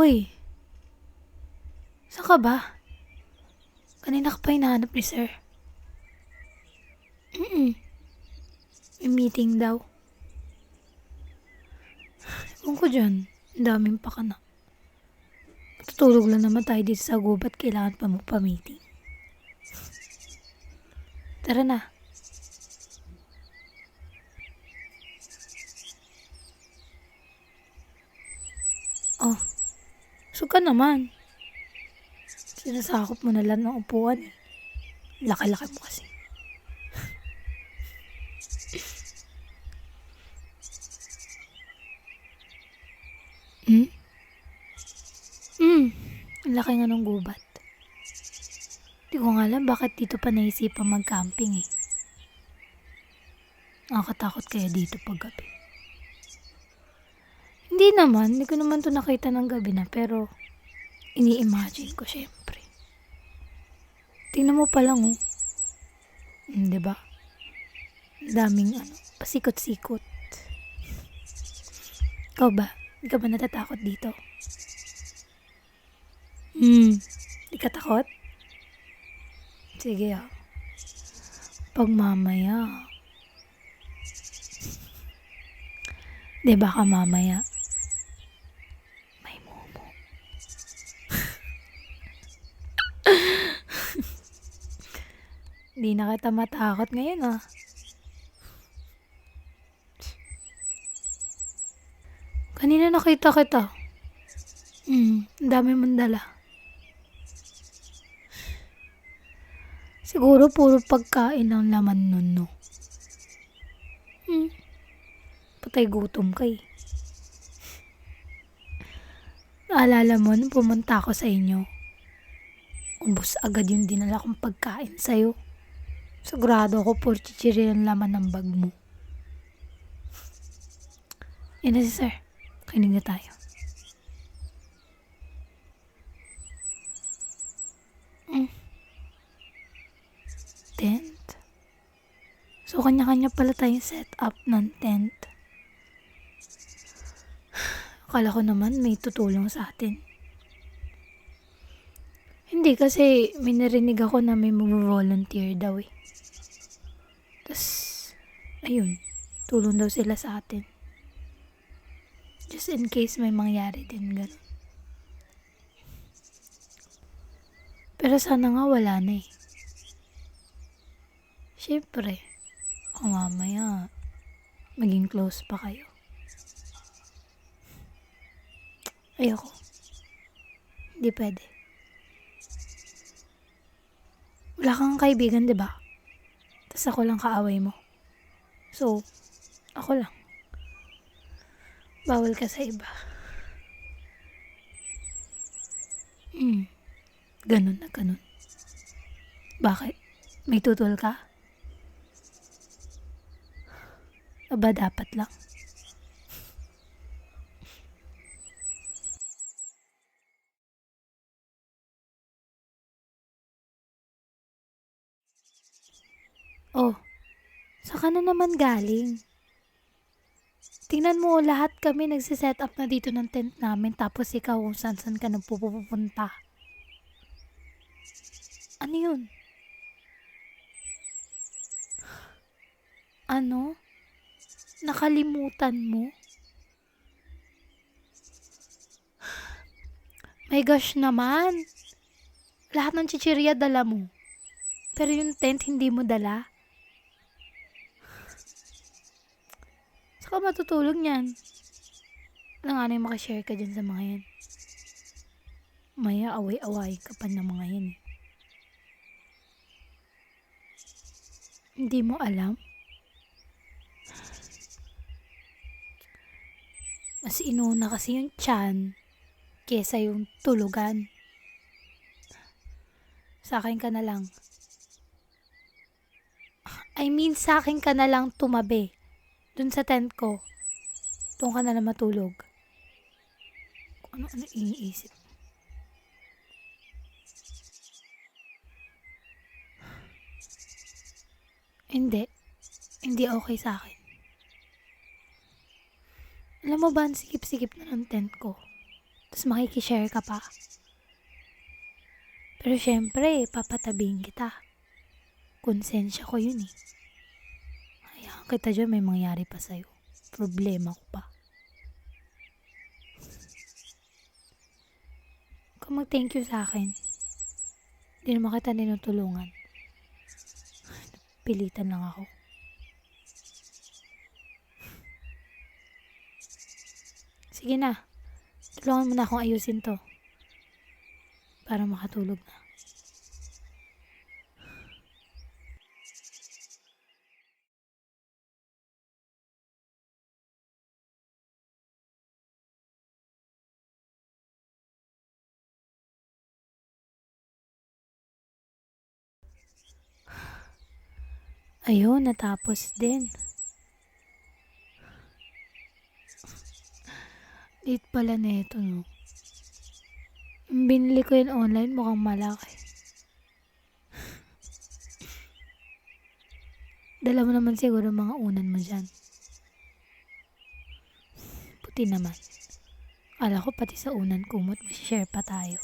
Uy, saan ka ba? Kanina ka pa hinahanap ni sir. Mm, may meeting daw. Ewan ko dyan, ang daming pa ka na. Tutulog lang naman tayo dito sa gubat, kailangan pa magpa-meeting. Tara na. Oh, so ka naman. Sinasakop mo na lang ng upuan eh. Laki-laki mo kasi. Hmm? Ang laki nga ng gubat. Di ko nga alam bakit dito pa naisipang mag-camping eh. Nakakatakot kaya dito pag gabi. Hindi ko naman to nakita ng gabi na, pero ini-imagine ko syempre. Tingnan mo pa lang oh. Diba? Daming pasikot-sikot. Ikaw ba? Hindi ka ba natatakot dito? Di ka takot? Sige ah. Pag mamaya. Di ba ka mamaya? May momo. Di na kita matakot ngayon ah. Kanina nakita kita. Ang dami mong dala. Siguro puro pagkain ang laman nun, no? Patay gutom ka eh. Naalala mo nung pumunta ako sa inyo, ubos agad yung dinala kong pagkain sa'yo. Sigurado ako puro chichiri ang laman ng bag mo. Yan na si sir. Kinig na tayo. Tent? So, kanya-kanya pala tayong set up ng tent. Akala ko naman may tutulong sa atin. Hindi kasi may narinig ako na may mag-volunteer daw eh. Tapos, ayun, tulong daw sila sa atin. Just in case may mangyari din ganun. Pero sana nga wala na eh. Siyempre, kung mamaya maging close pa kayo. Ayoko. Hindi pwede. Wala kang kaibigan, di ba? Tapos ako lang kaaway mo. So, ako lang. Bawal ka sa iba. Ganun na ganun. Bakit? May tutol ka? Aba, dapat lang. Oh, saan ka na naman galing? Tingnan mo, lahat kami nagsiset up na dito ng tent namin, tapos ikaw kung saan ka nagpupunta. Ano yun? Ano? Nakalimutan mo? My gosh naman. Lahat ng chichirya dala mo. Pero yung tent hindi mo dala. Saka matutulog niyan. Wala nga na yung makashare ka dyan sa mga yan. Maya away-away ka pa ng mga yan eh. Hindi mo alam? Mas inuna kasi yung tiyan kesa yung tulugan. Sa akin ka na lang. Sa akin ka na lang tumabi. Dun sa tent ko. Doon ka na lang matulog. Ano iniisip? Hindi. Hindi okay sa akin. Alam mo ba, ang sikip-sikip na ng tent ko. Tapos makikishare ka pa. Pero syempre, papatabihin kita. Konsensya ko yun eh. Hayaan kita dyan, may mangyari pa sa'yo. Problema ko pa. Kung mag-thank you sa akin, di naman kita tinutulungan. Pilitan lang ako. Sige na, tulungan mo na akong ayusin to. Para makatulog na. Ayun, natapos din. Late pala neto, no? Binili ko yun online, mukhang malaki. Dala mo naman siguro mga unan mo dyan. Puti naman. Kala ko pati sa unan kumot, share pa tayo.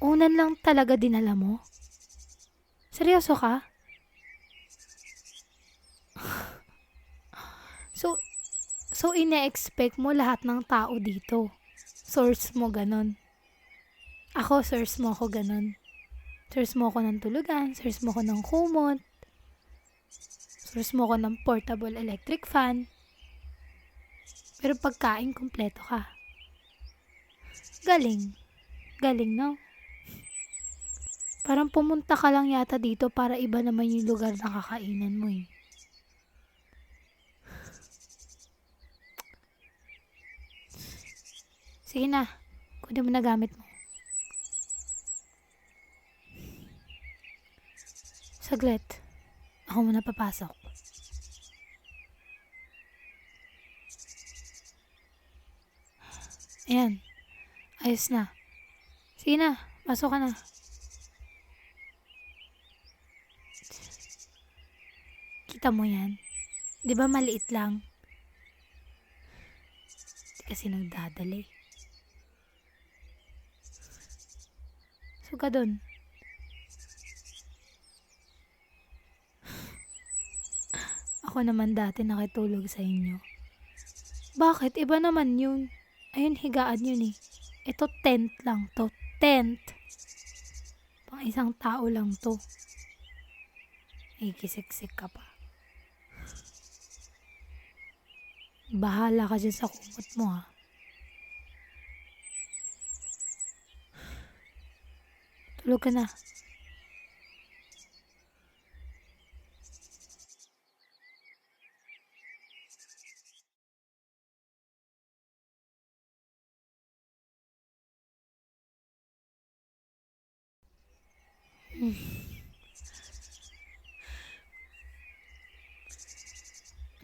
Unan lang talaga dinala mo? Seryoso ka? So ine-expect mo lahat ng tao dito. Source mo ganon. Ako, source mo ako ganon. Source mo ako ng tulugan, source mo ako ng kumot, source mo ako ng portable electric fan. Pero pagkain, kompleto ka. Galing. Galing, no? Parang pumunta ka lang yata dito para iba naman yung lugar na kakainan mo eh. Sige na, kunin mo na gamit mo. Saglit, ako muna papasok. Ayan, ayos na. Sige na, pasok ka na. Kita mo yan? Di ba maliit lang? Di kasi nagdadali. So ka dun. Ako naman dati nakitulog sa inyo. Bakit? Iba naman yun. Ayun, higaan yun eh. Ito tent lang to. Tent. Pang isang tao lang to. Ikisiksik ka pa. Bahala ka dyan sa kumot mo ha. Tulog ka na.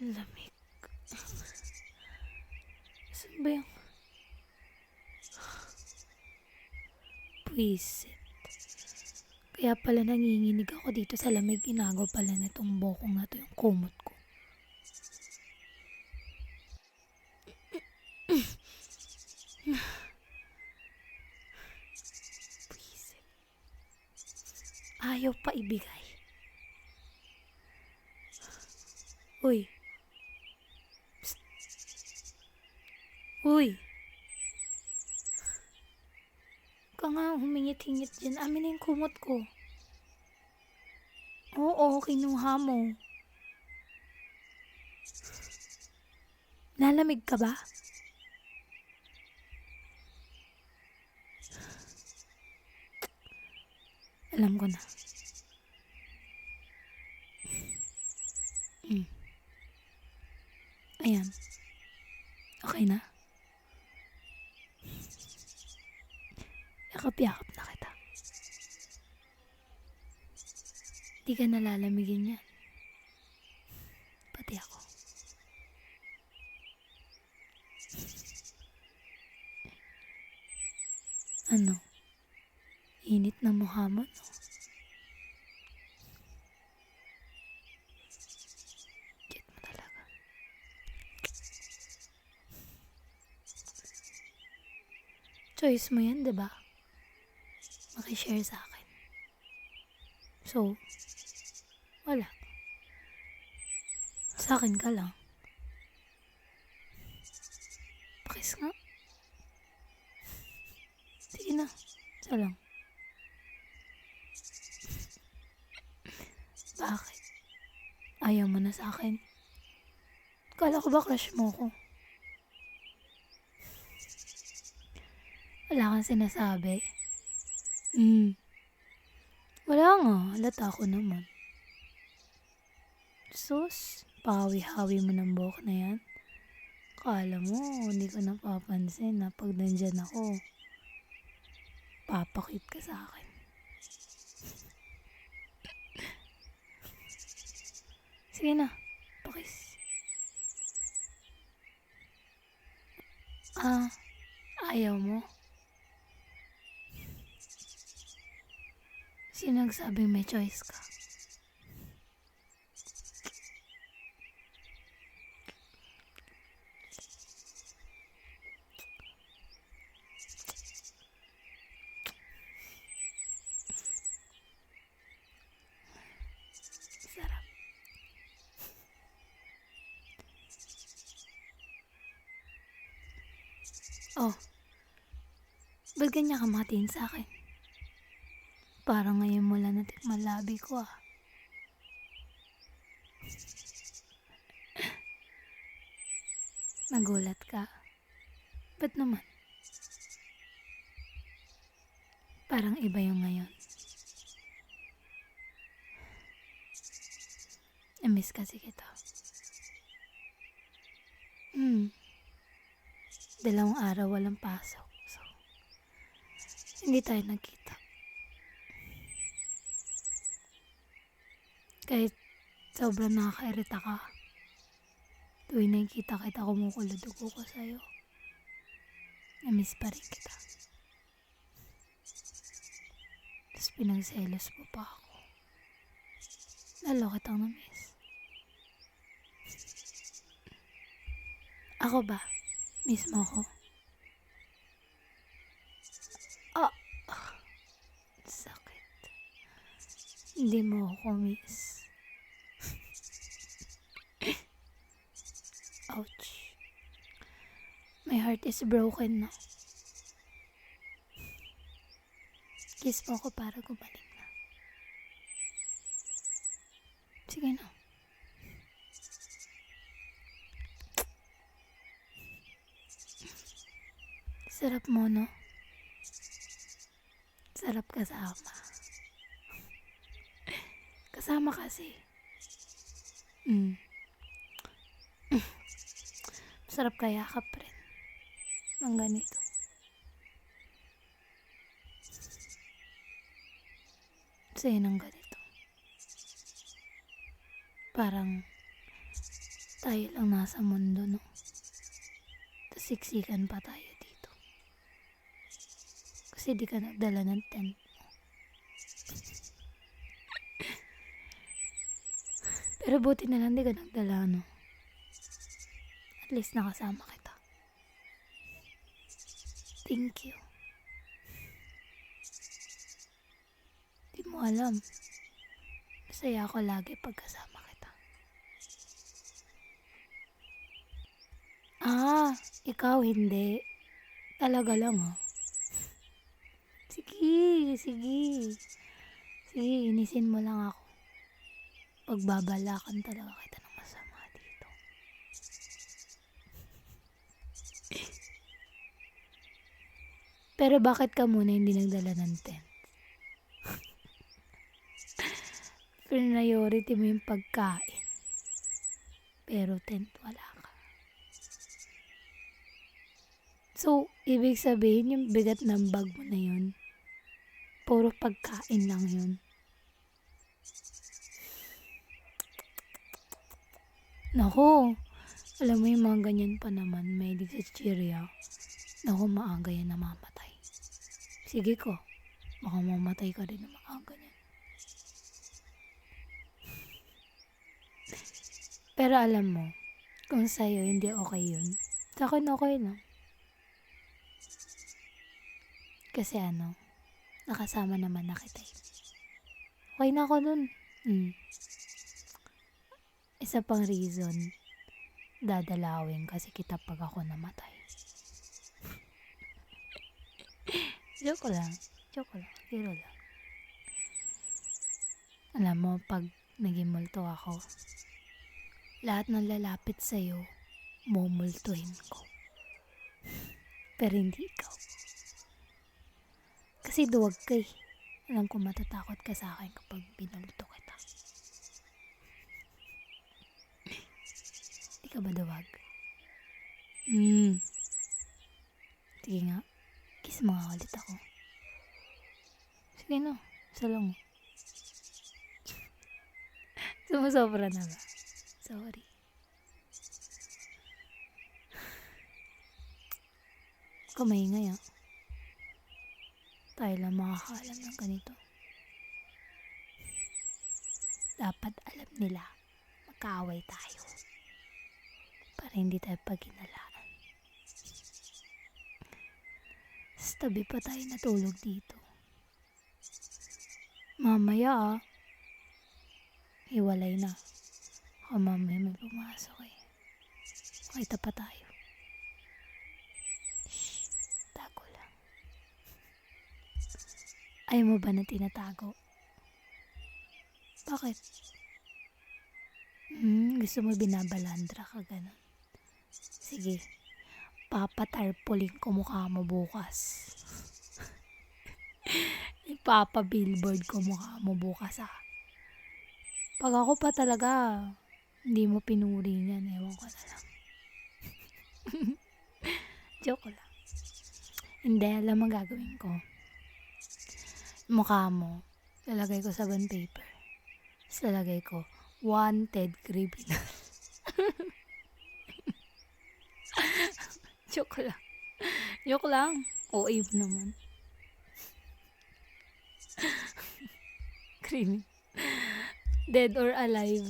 Lamig. Saan ba yung... Puisit. Kaya pala nanginginig ako dito sa lamig. Inagaw pala na itong bokong na to yung kumot ko. Puisit. Ayaw pa ibigay. Uy. Psst. Uy. Ka nga humingit-hingit dyan. Amin na yung kumot ko. Oo, kinuha mo. Lalamig ka ba? Alam ko na. Ayan. Okay na? Yakap-yakap na kita. Di ka nalalamigin yan. Pati ako. Ano? Init na mukha mo, no? Cute mo talaga. choice mo yan, di ba? Makishare sa akin. So, wala. Sa akin ka lang. Pakis nga. Sige na. Isa lang. Bakit? Ayaw mo na sa akin? Kala ko ba crush mo ko? Wala kang sinasabi? Wala nga. Halata ko naman. Sus, pahawi-hawi mo ng buhok na yan. Kala mo, hindi ko napapansin na pag nandyan ako, papakit ka sa akin. Sige na, pakis. Ayaw mo? Sino nagsabing may choice ka? Sarap. Oh, ba't ganyan ka makatingin sa akin? Parang ngayon mo lang natikman labi ko ah. Nagulat ka? Ba't naman? Parang iba yung ngayon. Na-miss kasi kita. 2 araw walang pasok. So, hindi tayo nagkita. Kahit sobrang nakakairita ka, tuwing nakikita kita kumukulod dugo ko sa'yo. Na-miss pa rin kita. Tapos pinagselos mo pa ako. Lalo kitang na-miss. Ako ba? Miss mo ako? Sakit. Hindi mo ako miss. Ouch. My heart is broken now. Kiss mo ako para gumaling na. Sige na. Sarap mo, no? Sarap kasama. Kasama kasi. Sarap kaya ka rin. Ang ganito. Sa'yo ng ganito. Parang tayo lang nasa mundo, no? Tapos siksikan pa tayo dito. Kasi di ka nagdala ng tent mo. Pero buti na lang di ka nagdala, no? At least nakasama kita. Thank you. Di mo alam. Masaya ako lagi pagkasama kita. Ikaw hindi. Talaga lang, oh. Sige. Sige, inisin mo lang ako. Pagbabalakan talaga kita ng masama dito. Pero bakit ka muna hindi nagdala ng tent? Priority mo yung pagkain. Pero tent wala ka. So, ibig sabihin yung bigat ng bag mo na yun, puro pagkain lang yun. Naku, alam mo yung mga ganyan pa naman, may chichirya. Naku, maaga yan namamatay. Sige ko, baka mamatay ka rin na maaga yan. Pero alam mo, kung sa'yo hindi okay yun, sa akin okay lang. Kasi nakasama naman na kita eh. Okay na ako dun. Mm. Isa pang reason, dadalawin kasi kita pag ako namatay. Joke lang. Joke lang. Biro lang. Alam mo, pag naging multo ako, lahat ng lalapit sa'yo, mumultuhin ko. Pero hindi ikaw. Kasi duwag ka eh. Alam ko matatakot ka sa akin kapag binulto kita. Di ka ba duwag? Sige nga. Kiss mo nga ulit ako. Sige na. Isa lang. Sumusobra na ba? Sorry. Kumaingay tayo lang makakaalam ng ganito. Dapat alam nila magkaaway tayo para hindi tayo paginalaan. Sa tabi pa tayo natulog dito. Mamaya hiwalay na. Mamaya may pumasok eh. Makita pa tayo. Shh, tago lang. Ayaw mo ba na tinatago? Bakit? Gusto mo binabalandra ka ganun? Sige, papatarpulin ko mukha mo bukas. Ipapa-billboard ko mukha mo bukas Pag ako pa talaga, hindi mo pinuri niyan, ewan ko na lang. Joke lang. Hindi, alam mo gagawin ko. Mukha mo, lalagay ko sa bond paper. Tapos lalagay ko, wanted criminal. Joke lang. Joke lang. OA mo naman. Criminal. Dead or alive.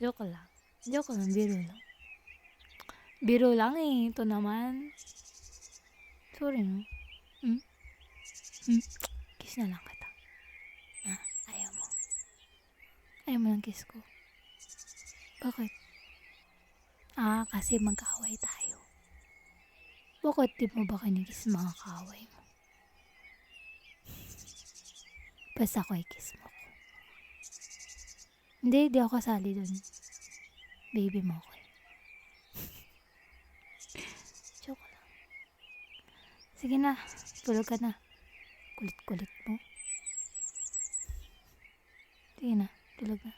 Joke lang. Joke lang, biro lang. Biro lang eh, ito naman. Sorry no. Kiss na lang kita. Ayaw mo. Ayaw mo ng kiss ko. Bakit? Kasi magkaaway tayo. Bakit di mo ba kinikiss mga kaaway mo? Basta ako i-kiss mo ko. Hindi ako kasali dun. Baby mo ako eh. Joke lang. Sige na, tulog ka na. Kulit-kulit mo. Sige na, tulog na.